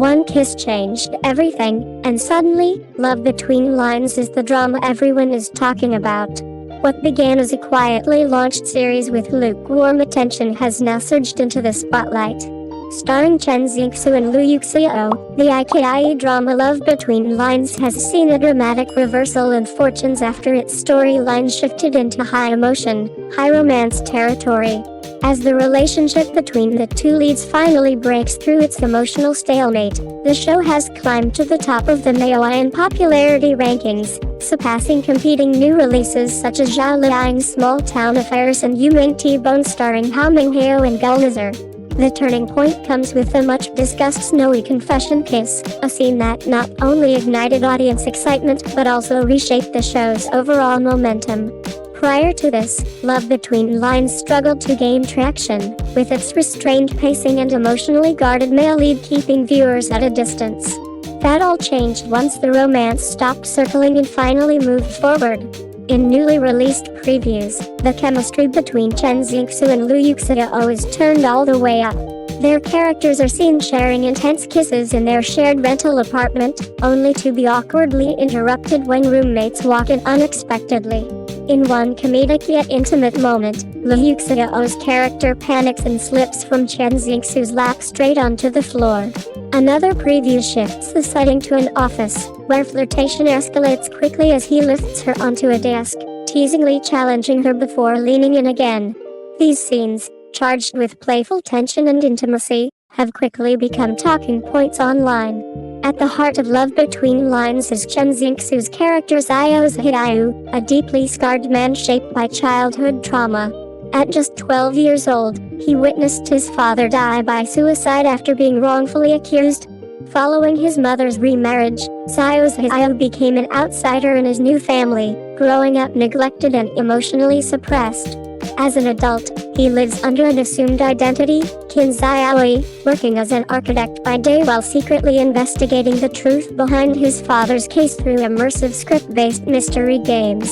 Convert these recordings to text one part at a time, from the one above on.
One kiss changed everything, and suddenly, Love Between Lines is the drama everyone is talking about. What began as a quietly launched series with lukewarm attention has now surged into the spotlight. Starring Chen Xingxu and Yuxiao, the IKIE drama Love Between Lines has seen a dramatic reversal in fortunes after its storyline shifted into high emotion, high romance territory. As the relationship between the two leads finally breaks through its emotional stalemate, the show has climbed to the top of the No.1 popularity rankings, surpassing competing new releases such as Zhao Liang's Small Town Affairs and Yuming T-Bone starring Hao Minghao and Gulnazar. The turning point comes with the much-discussed snowy confession kiss, a scene that not only ignited audience excitement but also reshaped the show's overall momentum. Prior to this, Love Between Lines struggled to gain traction, with its restrained pacing and emotionally guarded male lead keeping viewers at a distance. That all changed once the romance stopped circling and finally moved forward. In newly released previews, the chemistry between Chen Xingxu and Yuxiao is turned all the way up. Their characters are seen sharing intense kisses in their shared rental apartment, only to be awkwardly interrupted when roommates walk in unexpectedly. In one comedic yet intimate moment, Yuxiao's character panics and slips from Chen Xingxu's lap straight onto the floor. Another preview shifts the setting to an office, where flirtation escalates quickly as he lifts her onto a desk, teasingly challenging her before leaning in again. These scenes, charged with playful tension and intimacy, have quickly become talking points online. At the heart of Love Between Lines is Chen Xingxu's character Xiao Zhiyu, a deeply scarred man shaped by childhood trauma. At just 12 years old, he witnessed his father die by suicide after being wrongfully accused. Following his mother's remarriage, Xiao Zhiyu became an outsider in his new family, growing up neglected and emotionally suppressed. As an adult, he lives under an assumed identity, Qin Xiaoi, working as an architect by day while secretly investigating the truth behind his father's case through immersive script-based mystery games.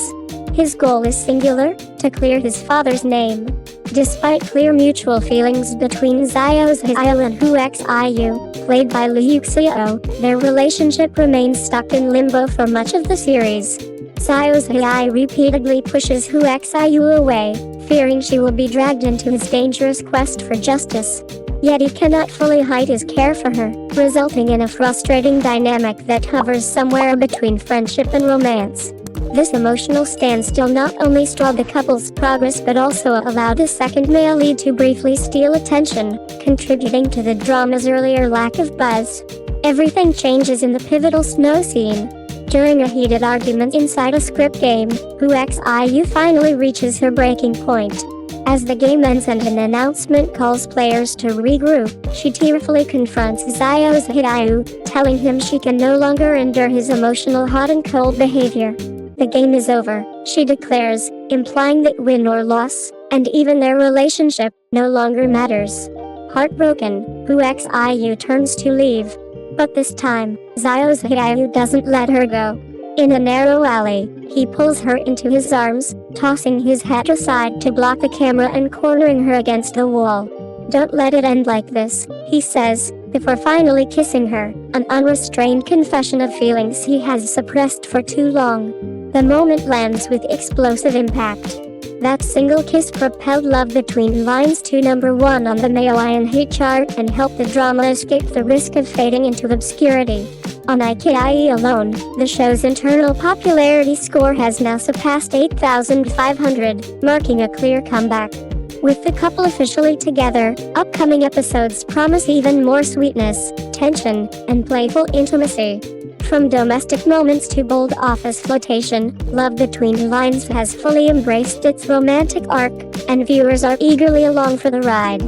His goal is singular: to clear his father's name. Despite clear mutual feelings between Xiao Zhiyu and Hu Xiu, played by Yuxiao, their relationship remains stuck in limbo for much of the series. Xiao Zhiyu repeatedly pushes Hu Xiu away, fearing she will be dragged into his dangerous quest for justice. Yet he cannot fully hide his care for her, resulting in a frustrating dynamic that hovers somewhere between friendship and romance. This emotional standstill not only stalled the couple's progress but also allowed a second male lead to briefly steal attention, contributing to the drama's earlier lack of buzz. Everything changes in the pivotal snow scene. During a heated argument inside a script game, Hu Xiu finally reaches her breaking point. As the game ends and an announcement calls players to regroup, she tearfully confronts Xiao Zhiyu, telling him she can no longer endure his emotional hot and cold behavior. The game is over, she declares, implying that win or loss, and even their relationship, no longer matters. Heartbroken, Hu Xiu turns to leave. But this time, Xiao Zhiyu doesn't let her go. In a narrow alley, he pulls her into his arms, tossing his head aside to block the camera and cornering her against the wall. "Don't let it end like this," he says, before finally kissing her, an unrestrained confession of feelings he has suppressed for too long. The moment lands with explosive impact. That single kiss propelled Love Between Lines to #1 on the No.1 hit chart and helped the drama escape the risk of fading into obscurity. On IKIE alone, the show's internal popularity score has now surpassed 8,500, marking a clear comeback. With the couple officially together, upcoming episodes promise even more sweetness, tension, and playful intimacy. From domestic moments to bold office flirtation, Love Between Lines has fully embraced its romantic arc, and viewers are eagerly along for the ride.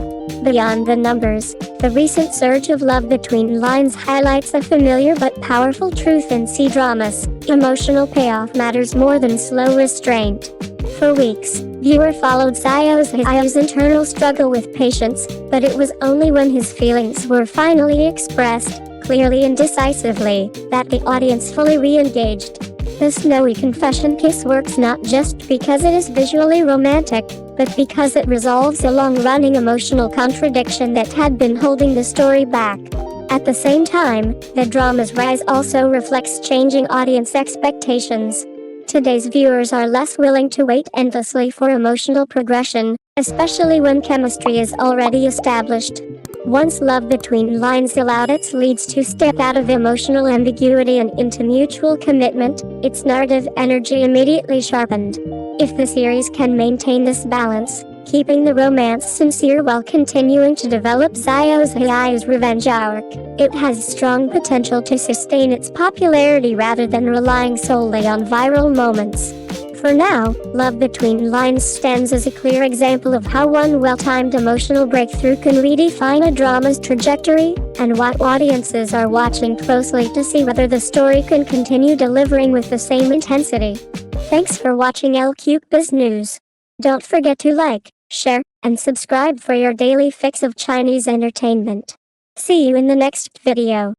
Beyond the numbers, the recent surge of Love Between Lines highlights a familiar but powerful truth in C-dramas: emotional payoff matters more than slow restraint. For weeks, viewers followed Xiao Zhiyu's internal struggle with patience, but it was only when his feelings were finally expressed, clearly and decisively, that the audience fully re-engaged. The snowy confession kiss works not just because it is visually romantic, but because it resolves a long-running emotional contradiction that had been holding the story back. At the same time, the drama's rise also reflects changing audience expectations. Today's viewers are less willing to wait endlessly for emotional progression, especially when chemistry is already established. Once love between lines allowed its leads to step out of emotional ambiguity and into mutual commitment, its narrative energy immediately sharpened. If the series can maintain this balance, keeping the romance sincere while continuing to develop Xiao Zhiyu's revenge arc, it has strong potential to sustain its popularity rather than relying solely on viral moments. For now, Love Between Lines stands as a clear example of how one well-timed emotional breakthrough can redefine a drama's trajectory, and what audiences are watching closely to see whether the story can continue delivering with the same intensity. Thanks for watching Cbiz News. Don't forget to like, share, and subscribe for your daily fix of Chinese entertainment. See you in the next video.